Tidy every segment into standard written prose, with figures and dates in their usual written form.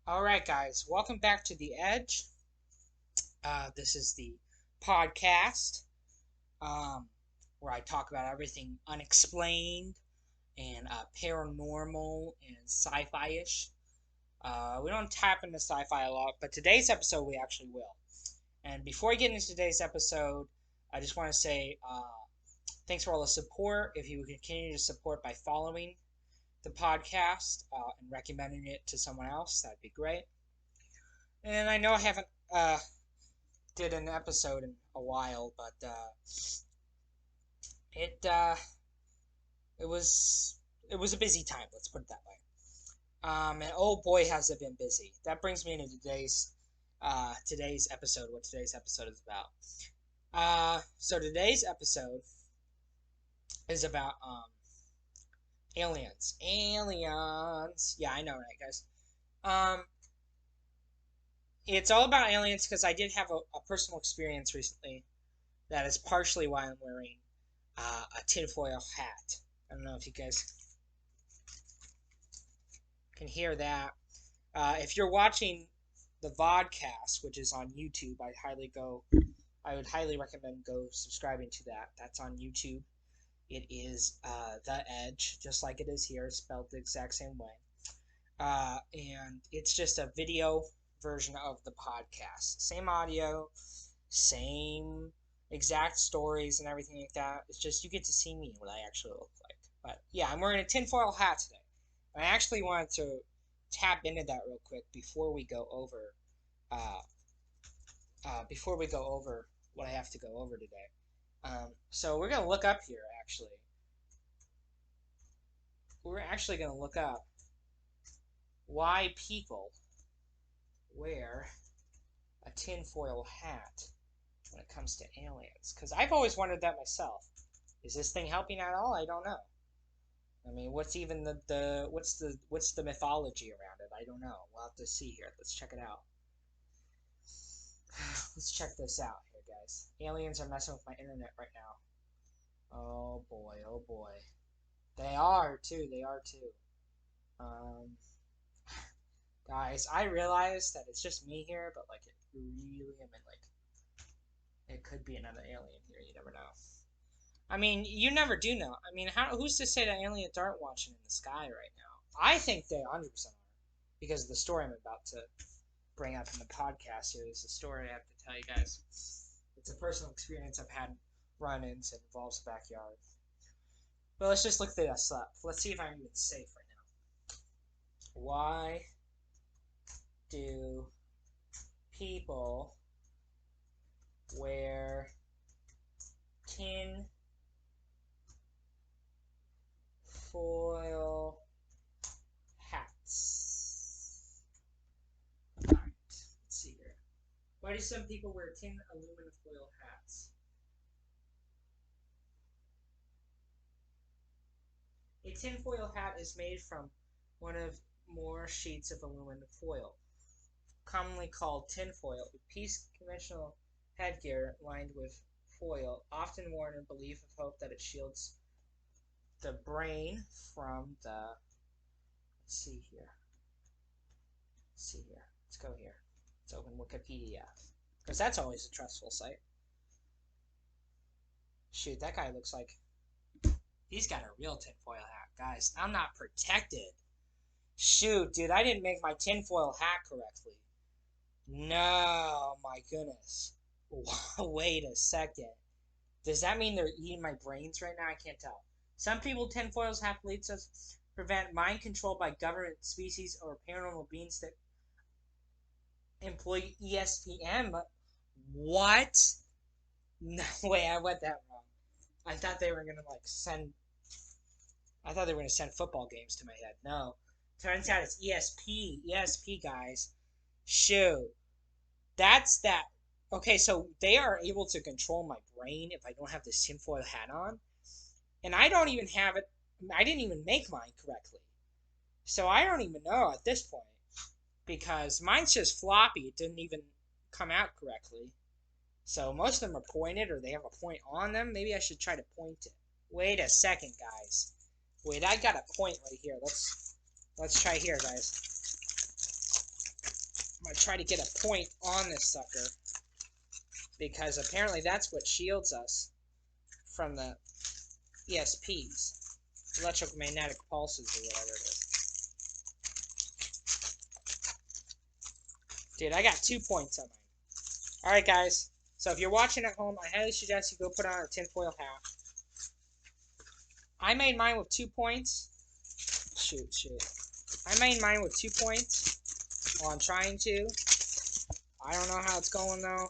Alright, guys, welcome back to The Edge. This is the podcast um, where I talk about everything unexplained and paranormal and sci fi ish. We don't tap into sci fi a lot, but today's episode we actually will. And before we get into today's episode, I just want to say thanks for all the support. If you would continue to support by following the podcast and recommending it to someone else, that'd be great. And I know I haven't did an episode in a while, but it it was a busy time. Let's put it that way. And oh boy, has it been busy. That brings me into today's episode. What today's episode is about. So today's episode is about aliens. Aliens. Yeah, I know, right, guys? It's all about aliens because I did have a personal experience recently. That is partially why I'm wearing a tinfoil hat. I don't know if you guys can hear that. If you're watching the vodcast, which is on YouTube, I would highly recommend go subscribing to that. That's on YouTube. It is The Edge, just like it is here, spelled the exact same way. And it's just a video version of the podcast. Same audio, same exact stories and everything like that. It's just you get to see me, what I actually look like. But yeah, I'm wearing a tinfoil hat today. I actually wanted to tap into that real quick before we go over what I have to go over today. So we're gonna look up here. We're actually gonna look up why people wear a tinfoil hat when it comes to aliens, because I've always wondered that myself. Is this thing helping at all? I don't know. I mean, what's even what's the mythology around it? I don't know. We'll have to see here. Let's check it out. Let's check this out here, guys. Aliens are messing with my internet right now. Oh boy, oh boy. They are too. Guys, I realize that it's just me here, but like it really, it could be another alien here. You never know. I mean, you never do know. I mean, who's to say that aliens aren't watching in the sky right now? I think they 100% are, because of the story I'm about to bring up in the podcast here. There's a story I have to tell you guys. It's a personal experience I've had run-ins. It involves the backyard. But let's just look this up. Let's see if I'm even safe right now. Why do people wear tin foil hats? Alright, let's see here. Why do some people wear tin aluminum foil hats? A tinfoil hat is made from one of more sheets of aluminum foil, commonly called tinfoil, a piece of conventional headgear lined with foil, often worn in belief of hope that it shields the brain from the. Let's see here. Let's go here. Let's open Wikipedia, because that's always a trustful site. Shoot, that guy looks like he's got a real tinfoil hat, guys. I'm not protected. Shoot, dude, I didn't make my tinfoil hat correctly. No, my goodness. Wait a second. Does that mean they're eating my brains right now? I can't tell. Some people tinfoils have beliefs to prevent mind control by government species or paranormal beings that employ ESPN. What? No way, I went that wrong. I thought they were gonna send football games to my head. No. Turns out it's ESP. ESP, guys. Shoot. That's that. Okay, so they are able to control my brain if I don't have this tinfoil hat on. And I don't even have it. I didn't even make mine correctly. So I don't even know at this point. Because mine's just floppy. It didn't even come out correctly. So most of them are pointed, or they have a point on them. Maybe I should try to point it. Wait a second, guys. Wait, I got a point right here. Let's try here, guys. I'm going to try to get a point on this sucker, because apparently that's what shields us from the ESPs, electromagnetic pulses, or whatever it is. Dude, I got 2 points on mine. Alright, guys. So if you're watching at home, I highly suggest you go put on a tinfoil hat. I made mine with 2 points. Shoot. I made mine with 2 points. Well, I'm trying to. I don't know how it's going, though.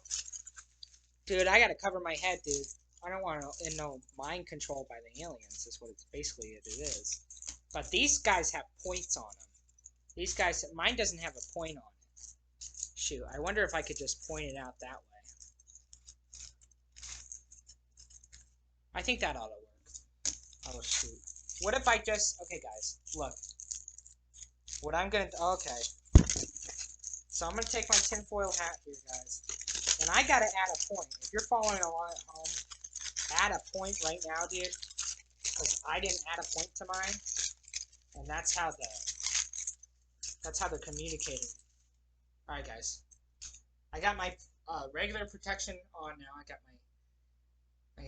Dude, I gotta cover my head, dude. I don't want to no mind control by the aliens. Is what it's basically it is. But these guys have points on them. These guys, mine doesn't have a point on it. Shoot, I wonder if I could just point it out that way. I think that ought to work. Oh, shoot. What if I just... Okay, guys, look. What I'm gonna... Okay. So I'm gonna take my tinfoil hat here, guys. And I gotta add a point. If you're following along at home, add a point right now, dude. Because I didn't add a point to mine. And that's how they're communicating. Alright, guys. I got my regular protection on now. I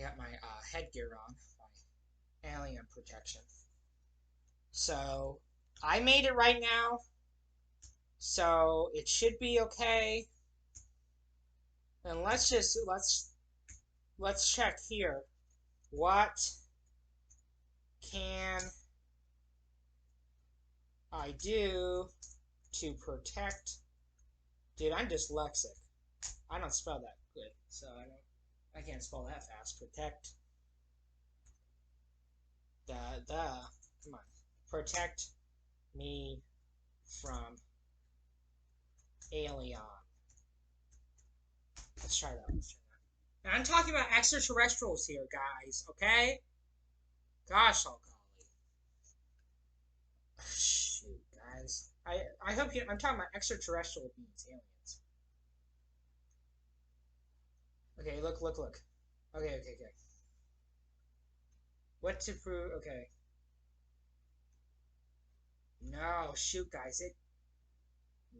got my headgear on. My alien protection. So, I made it right now. So, it should be okay. And let's check here. What can I do to protect? Dude, I'm dyslexic. I don't spell that good, so I can't spell that fast. Protect come on. Protect me from alien. Let's try that. Now, I'm talking about extraterrestrials here, guys, okay? Gosh, oh golly. Shoot, guys. I hope you... I'm talking about extraterrestrial beings, aliens. Okay, look. Okay. What to prove... Okay. No, shoot, guys.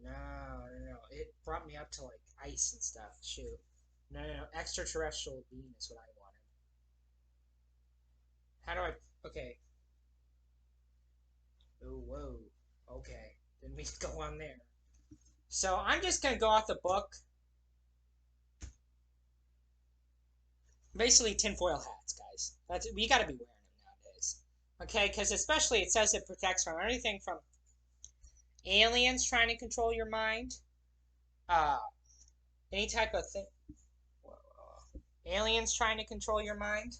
No. It brought me up to, like, ice and stuff. Shoot. No. Extraterrestrial being is what I wanted. How do I... Okay. Oh, whoa. Okay. Didn't mean to go on there. So, I'm just gonna go off the book. Basically, tinfoil hats, guys. We gotta be wearing them nowadays. Okay? Because especially it says it protects from anything from aliens trying to control your mind. Any type of thing. Aliens trying to control your mind.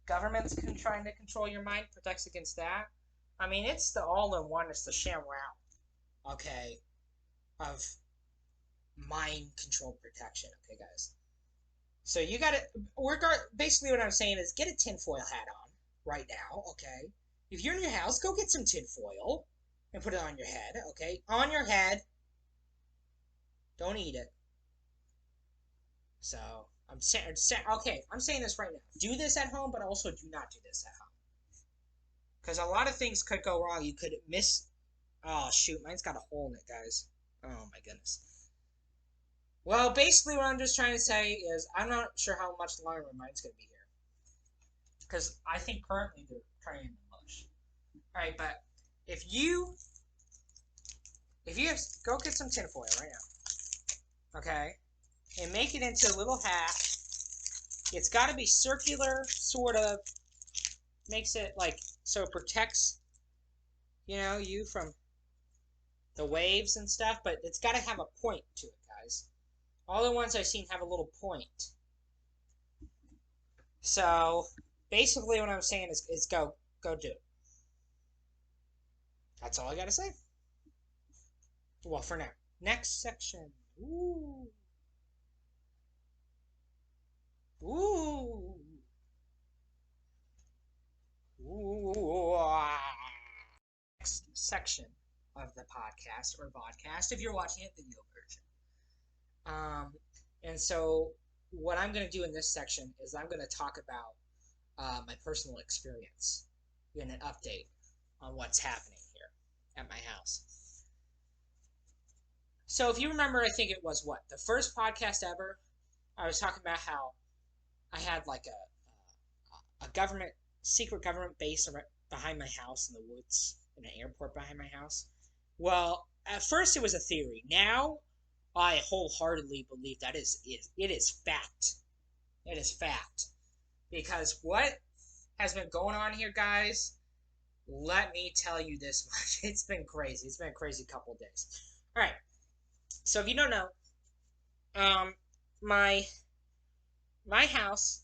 Governments trying to control your mind. Protects against that. I mean, it's the all-in-one. It's the ShamWow. Okay. Of mind control protection. Okay, guys. So you gotta... Basically what I'm saying is get a tinfoil hat on right now. Okay. If you're in your house, go get some tinfoil and put it on your head. Okay. On your head. Don't eat it. So, I'm saying this right now. Do this at home, but also do not do this at home. Because a lot of things could go wrong. You could miss... Oh, shoot. Mine's got a hole in it, guys. Oh, my goodness. Well, basically what I'm just trying to say is I'm not sure how much longer mine's going to be here. Because I think currently they're trying to mush. Alright, but if you go get some tinfoil right now. Okay? And make it into a little hat. It's got to be circular, sort of. Makes it like, so it protects, you from the waves and stuff, but it's got to have a point to it, guys. All the ones I've seen have a little point. So, basically what I'm saying is go do it. That's all I got to say. Well, for now. Next section. Ooh. Next section of the podcast or vodcast, if you're watching it, video version. And so what I'm going to do in this section is I'm going to talk about my personal experience and an update on what's happening here at my house. So if you remember, I think it was what? The first podcast ever, I was talking about how I had like a government, secret government base behind my house in the woods, in an airport behind my house. Well, at first it was a theory. Now I wholeheartedly believe that it is fact. It is fact. Because what has been going on here, guys, let me tell you this much. It's been crazy. It's been a crazy couple of days. All right. So if you don't know, my house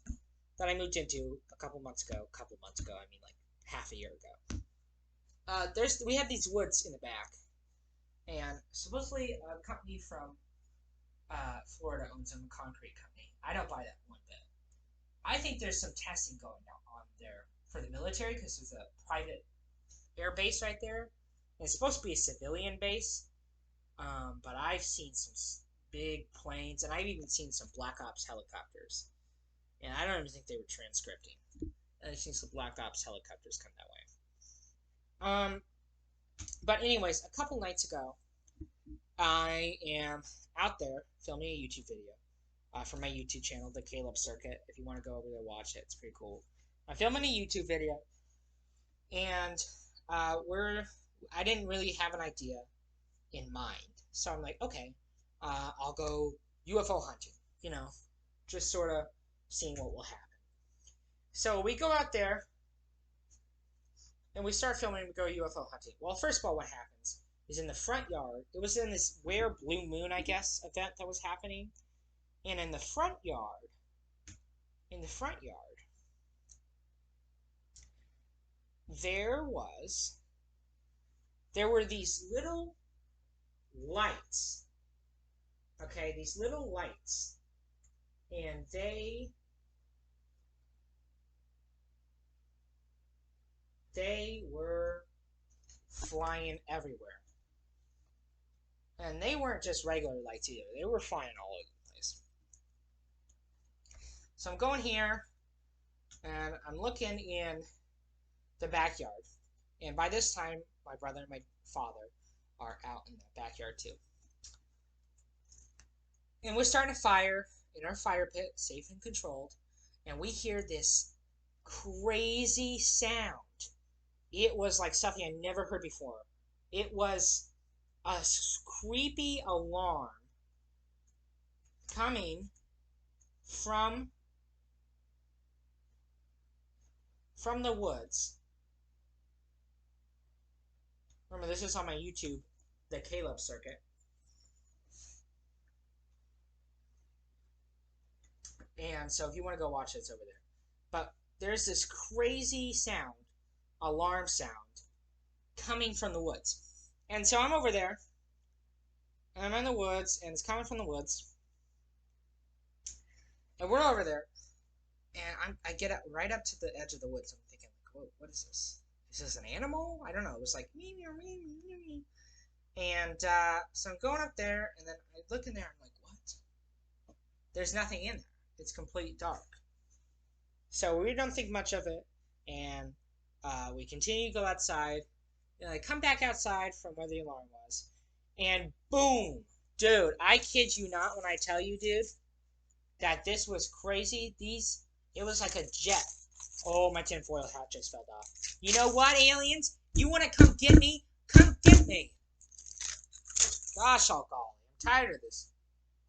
that I moved into a couple months ago, I mean like half a year ago. We have these woods in the back, and supposedly a company from Florida owns them, a concrete company. I don't buy that one bit. I think there's some testing going on there for the military because there's a private air base right there. And it's supposed to be a civilian base, but I've seen some big planes, and I've even seen some Black Ops helicopters. And I don't even think they were transcripting. I've seen some Black Ops helicopters come that way. But anyways, a couple nights ago, I am out there filming a YouTube video for my YouTube channel, the Caleb Circuit. If you want to go over there, watch it. It's pretty cool. I'm filming a YouTube video, and I didn't really have an idea in mind. So I'm like, okay, I'll go UFO hunting, just sort of seeing what will happen. So we go out there, and we start filming, and we go UFO hunting. Well, first of all, what happens is in the front yard, it was in this rare blue moon, I guess, event that was happening. And in the front yard, there were these little lights, okay, these little lights, and they were flying everywhere. And they weren't just regular lights either. They were flying all over the place. So I'm going here, and I'm looking in the backyard. And by this time, my brother and my father are out in the backyard too. And we're starting a fire in our fire pit, safe and controlled. And we hear this crazy sound. It was like something I never heard before. It was a creepy alarm coming from the woods. Remember, this is on my YouTube, the Caleb Circuit. And so if you want to go watch it, it's over there. But there's this crazy sound, alarm sound, coming from the woods. And so I'm over there, and I'm in the woods, and it's coming from the woods. And we're over there, and I get right up to the edge of the woods. I'm thinking, like, whoa, what is this? Is this an animal? I don't know. It was like, me, me, me, me, me. And so I'm going up there, and then I look in there, I'm like, what? There's nothing in there. It's completely dark. So we don't think much of it, and we continue to go outside. And I come back outside from where the alarm was, and boom! Dude, I kid you not when I tell you, dude, that this was crazy. It was like a jet. Oh, my tinfoil hat just fell off. You know what, aliens? You want to come get me? Come get me! Gosh, all golly. I'm tired of this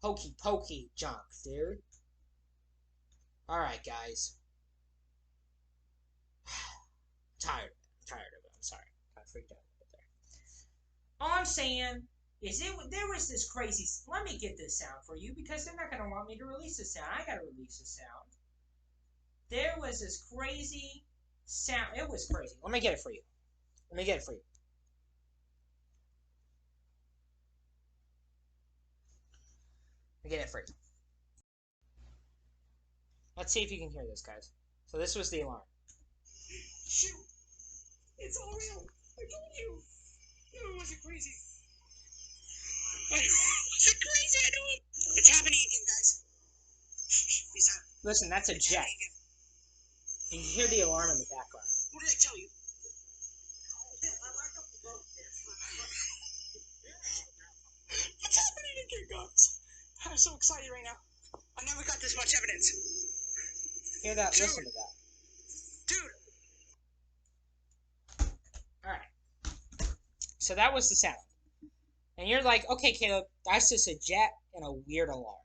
hokey pokey junk, dude. Alright, guys. Tired of it. I'm sorry. I freaked out a bit there. All I'm saying is there was this crazy... Let me get this sound for you, because they're not going to want me to release the sound. I got to release the sound. There was this crazy sound. It was crazy. Let me get it for you. Let me get it for you. Let's see if you can hear this, guys. So this was the alarm. Shoot! It's all real! I told you! No, it wasn't crazy. Was it crazy? I know it! It's happening again, guys. Peace out. Listen, that's a jet. You can hear the alarm in the background. What did I tell you? It's happening! I'm so excited right now. I never got this much evidence. Hear that? Dude. Listen to that. Dude. Alright. So that was the sound. And you're like, okay, Caleb, that's just a jet and a weird alarm.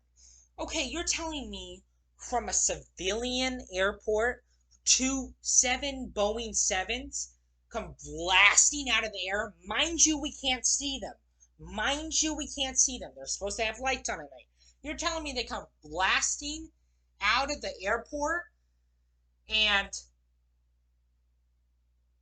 Okay, you're telling me from a civilian airport, 7 Boeing 7s come blasting out of the air. Mind you, we can't see them. Mind you, we can't see them. They're supposed to have lights on at night. You're telling me they come blasting out of the airport and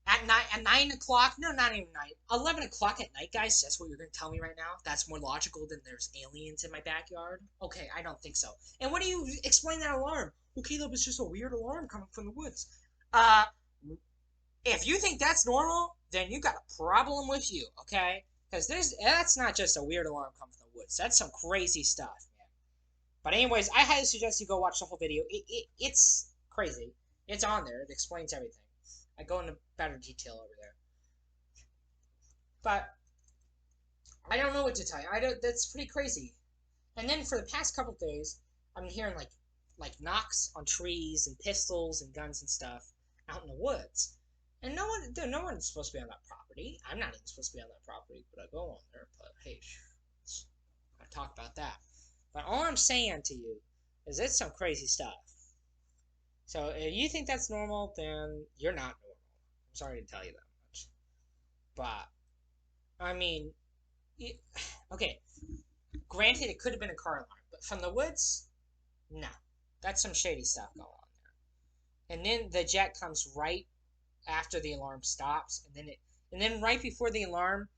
at 9 o'clock, no, not even 9, 11 o'clock at night, guys, that's what you're going to tell me right now? That's more logical than there's aliens in my backyard? Okay, I don't think so. And what do you explain that alarm? Well, Caleb, it's just a weird alarm coming from the woods. If you think that's normal, then you got a problem with you, okay? Because that's not just a weird alarm coming from the woods. That's some crazy stuff, man. But anyways, I highly suggest you go watch the whole video. It's crazy. It's on there. It explains everything. I go into better detail over there. But I don't know what to tell you. That's pretty crazy. And then for the past couple days, I've been hearing like knocks on trees and pistols and guns and stuff out in the woods. And no one's supposed to be on that property. I'm not even supposed to be on that property, but I go on there. But hey, I talk about that. But all I'm saying to you is it's some crazy stuff. So if you think that's normal, then you're not normal. I'm sorry to tell you that much. But, I mean, okay, granted it could have been a car alarm, but from the woods, no. That's some shady stuff going on there. And then the jet comes right after the alarm stops, and then right before the alarm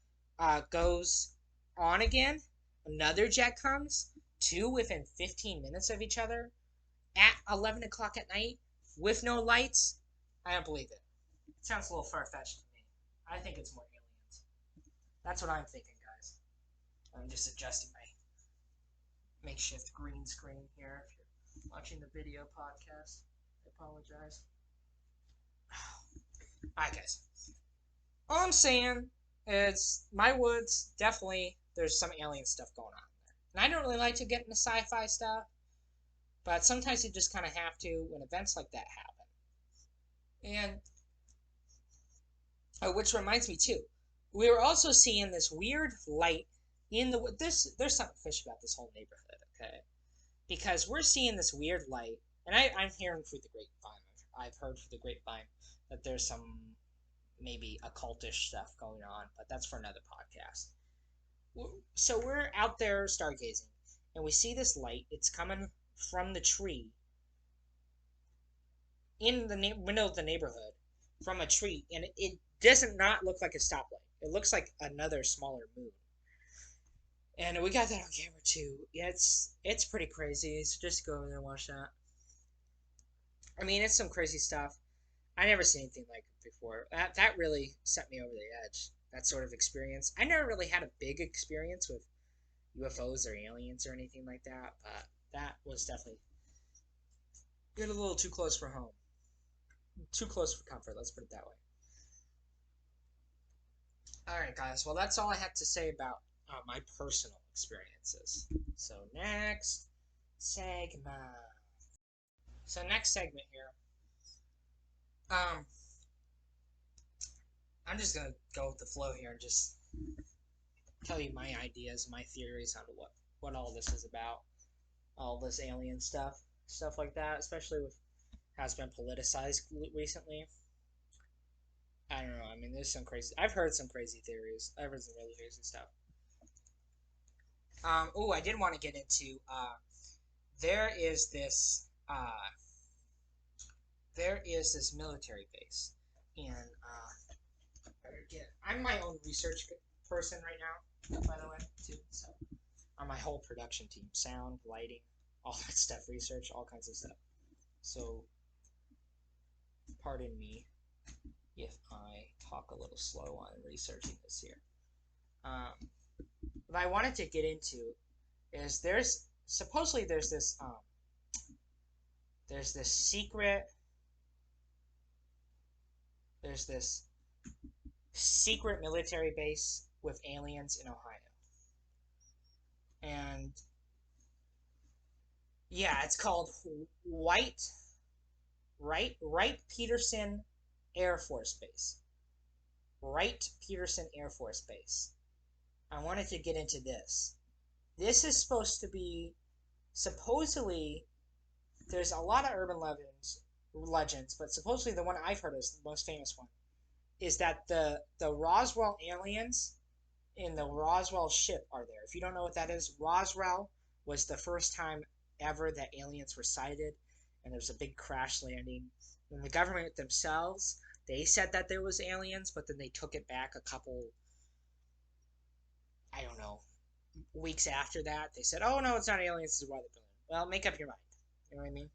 goes on again, another jet comes, 2 within 15 minutes of each other, at 11 o'clock at night, with no lights. I don't believe it. It sounds a little far-fetched to me. I think it's more aliens. That's what I'm thinking, guys. I'm just adjusting my makeshift green screen here. If you're watching the video podcast, I apologize. Alright, guys. All I'm saying is my woods, definitely, there's some alien stuff going on there. And I don't really like to get into sci-fi stuff, but sometimes you just kind of have to when events like that happen. And which reminds me too, we were also seeing this weird light in the there's something fishy about this whole neighborhood, okay? Because we're seeing this weird light, and I'm hearing through the grapevine. I've heard through the grapevine that there's some maybe occultish stuff going on, but that's for another podcast. So we're out there stargazing, and we see this light. It's coming from the tree in the middle of the neighborhood, from a tree, and it doesn't not look like a stoplight. It looks like another smaller moon. And we got that on camera too. Yeah, it's pretty crazy. So just go over there and watch that. I mean, it's some crazy stuff. I never seen anything like it before. That really set me over the edge. That sort of experience. I never really had a big experience with UFOs or aliens or anything like that, but that was definitely get a little too close for home. Too close for comfort, let's put it that way. Alright, guys, well, that's all I had to say about my personal experiences. So, next segment. So, next segment here. I'm just gonna go with the flow here and just tell you my ideas, my theories on what all this is about. All this alien stuff like that, especially with how it's been politicized recently. I don't know. I mean, there's some crazy. I've heard some crazy theories. I've heard some really crazy stuff. Oh, I did want to get into. There is this. There is this military base, and I'm my own research person right now, by the way, too. So, on my whole production team, sound, lighting, all that stuff, research, all kinds of stuff. So, pardon me if I talk a little slow on researching this here. What I wanted to get into is supposedly there's this secret military base with aliens in Ohio. And Yeah, it's called White Wright Peterson Air Force Base. Wright Peterson Air Force Base. I wanted to get into this. This is supposed to be supposedly there's a lot of urban legends, but supposedly the one I've heard is the most famous one is that the Roswell aliens in the Roswell ship are there. If you don't know what that is, Roswell was the first time ever that aliens were sighted, and there was a big crash landing. And the government themselves, they said that there was aliens, but then they took it back a couple, I don't know, weeks after that. They said, "Oh no, it's not aliens. This is weather balloon." Well, make up your mind. You know what I mean?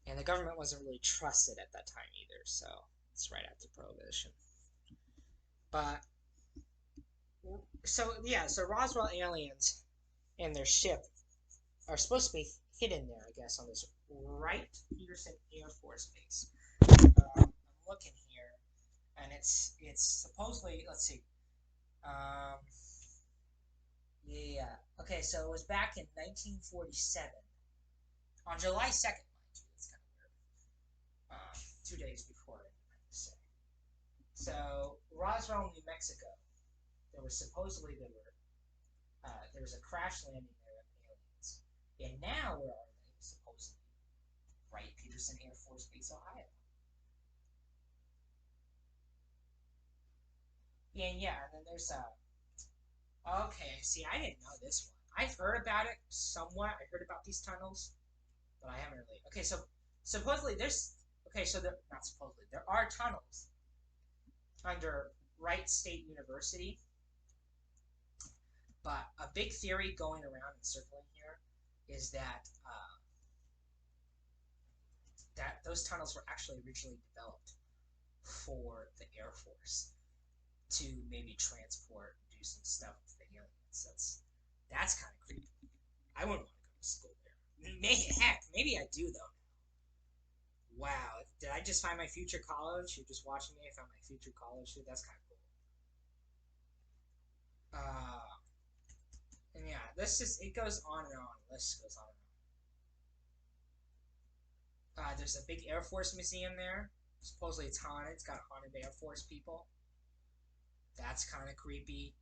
And the government wasn't really trusted at that time either, so it's right after Prohibition. But so yeah, so Roswell aliens and their ship are supposed to be hidden there, I guess, on this Wright Peterson Air Force Base. I'm looking here, and it's supposedly, let's see, um, yeah, okay, so it was back in 1947 on July 2nd, mind you. It's kind of weird. 2 days before, I have to say. So Roswell, New Mexico. There was a crash landing there of aliens, and now where are they? Supposedly, Wright Peterson Air Force Base, Ohio. And yeah, and then there's okay, see, I didn't know this one. I've heard about it somewhat. I heard about these tunnels, but I haven't really. Okay, so supposedly there's. Okay, so there not supposedly there are tunnels under Wright State University, but a big theory going around and circling here is that those tunnels were actually originally developed for the Air Force to maybe transport and do some stuff with the aliens. That's kind of creepy. I wouldn't want to go to school there. Heck, maybe I do though. Wow, did I just find my future college? You're just watching me. I found my future college. Dude, that's kind of cool. And yeah, this just it goes on and on. The list goes on and on. There's a big Air Force museum there. Supposedly it's haunted. It's got haunted Air Force people. That's kind of creepy.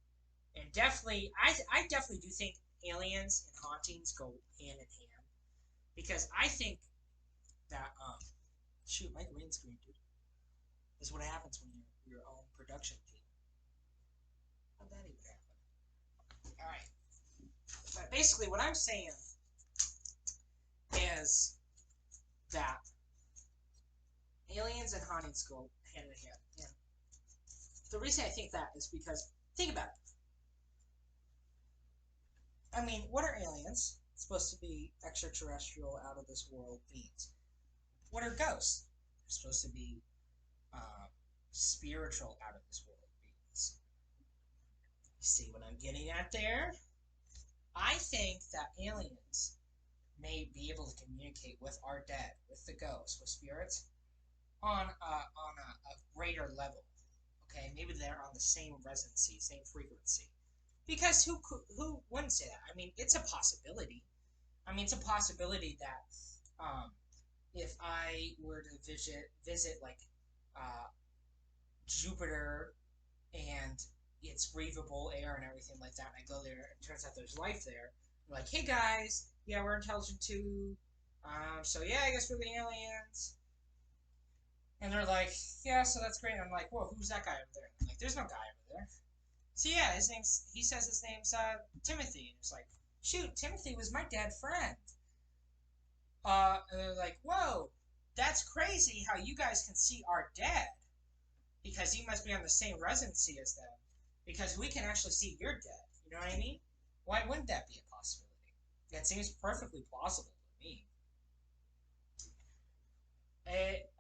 And definitely, I definitely do think aliens and hauntings go hand in hand because I think that shoot, my green screen, dude, is what happens when you're your own production team. How'd that even happen? All right, but basically, what I'm saying is that aliens and hauntings go hand in hand. And the reason I think that is because think about it. I mean, what are aliens? It's supposed to be extraterrestrial, out of this world beings. What are ghosts? They're supposed to be uh, spiritual, out of this world beings. You see what I'm getting at there? I think that aliens may be able to communicate with our dead, with the ghosts, with spirits, on a greater level. Okay, maybe they're on the same resonancy, same frequency. Because who wouldn't say that? I mean, it's a possibility. I mean, it's a possibility that if I were to visit like uh, Jupiter and it's breathable air and everything like that, and I go there and it turns out there's life there. I'm like, hey guys, yeah, we're intelligent too. So yeah, I guess we're the aliens. And they're like, yeah, so that's great. And I'm like, whoa, who's that guy over there? And I'm like, there's no guy over there. So yeah, he says his name's Timothy. And it's like, shoot, Timothy was my dead friend. And they're like, whoa, that's crazy how you guys can see our dead. Because you must be on the same resonancy as them. Because we can actually see your dead. You know what I mean? Why wouldn't that be a possibility? That seems perfectly plausible to me.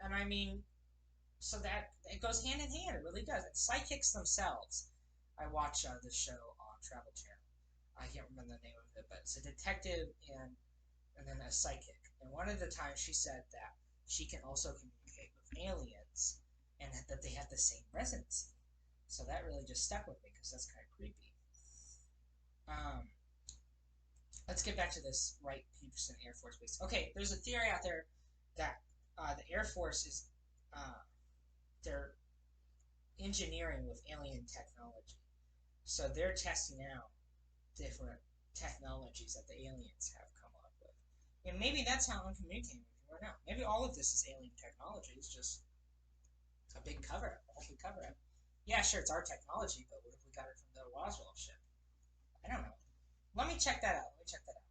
And I mean, so that it goes hand in hand. It really does. And psychics themselves. I watch this show on Travel Channel. I can't remember the name of it, but it's a detective and then a psychic. And one of the times she said that she can also communicate with aliens and that they have the same resonancy. So that really just stuck with me because that's kind of creepy. Um, let's get back to this Wright Peterson Air Force Base. Okay, there's a theory out there that the Air Force is they're engineering with alien technology, so they're testing out different technologies that the aliens have come up with, and maybe that's how I'm communicating with you right now. Maybe all of this is alien technology. It's just a big cover up, a whole big cover up. Yeah, sure, it's our technology, but what if we got it from the Roswell ship? I don't know. Let me check that out. Let me check that out.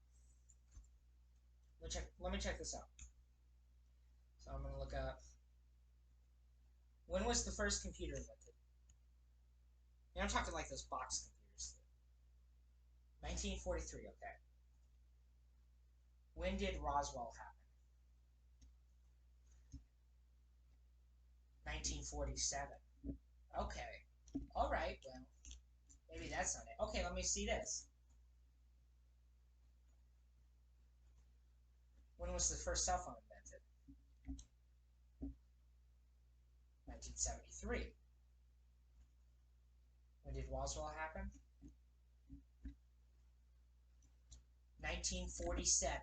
Let me check this out. So I'm gonna look up. When was the first computer invented? And I'm talking like those box computers. 1943. Okay. When did Roswell happen? 1947. Okay. All right. Well, maybe that's not it. Okay, let me see this. When was the first cell phone invented? 1973. When did Roswell happen? 1947.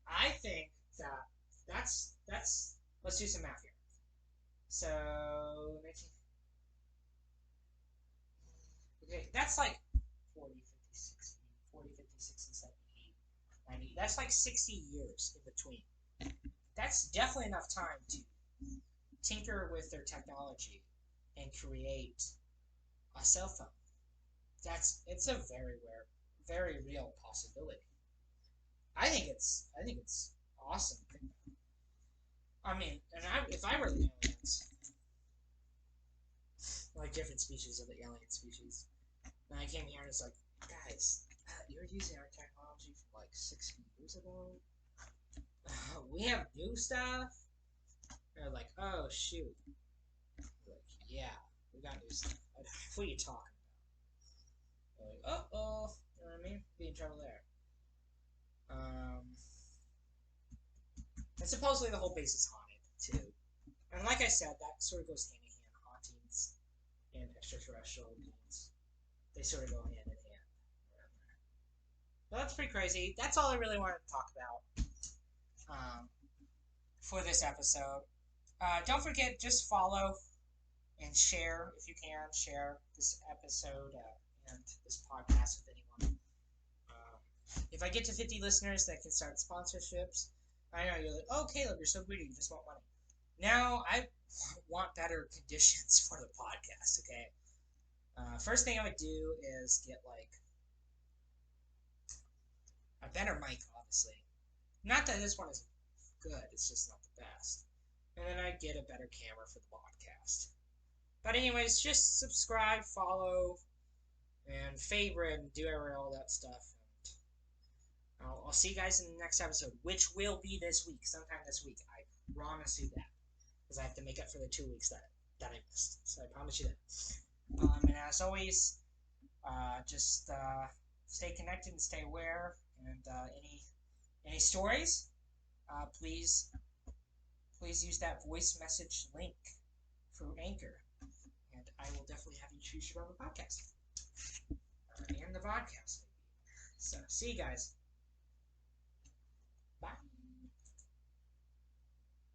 I think that that's let's do some math here. So 19, okay, that's like 40, 50, 60, 40, 50, 60, 70, 80, 90. That's like 60 years in between. That's definitely enough time to tinker with their technology and create a cell phone. It's a very real possibility. I think it's awesome. I mean, if I were the aliens, like different species of the alien species, and I came here and it's like, guys, you're using our technology from like 60 years ago. We have new stuff. They're like, oh shoot. Like, yeah, we got new stuff. What are you talking about? Like, uh-oh. You know what I mean? Be in trouble there. And supposedly the whole base is haunted, too. And like I said, that sort of goes hand in hand. Hauntings and extraterrestrial beings. They sort of go hand in hand. But that's pretty crazy. That's all I really wanted to talk about for this episode. Don't forget, just follow and share if you can. Share this episode and this podcast with anyone. If I get to 50 listeners that can start sponsorships, I know you're like, oh, Caleb, you're so greedy. You just want money. Now I want better conditions for the podcast, okay? First thing I would do is get, like, a better mic, obviously. Not that this one is good, it's just not the best. And then I'd get a better camera for the podcast. But anyways, just subscribe, follow, and favorite, and do all that stuff. And I'll see you guys in the next episode, which will be this week, sometime this week. I promise you that, because I have to make up for the 2 weeks that I missed. So I promise you that. And as always, just stay connected and stay aware. And any stories, please use that voice message link through Anchor, and I will definitely have you choose your own podcast and the podcast. So see you guys. Bye.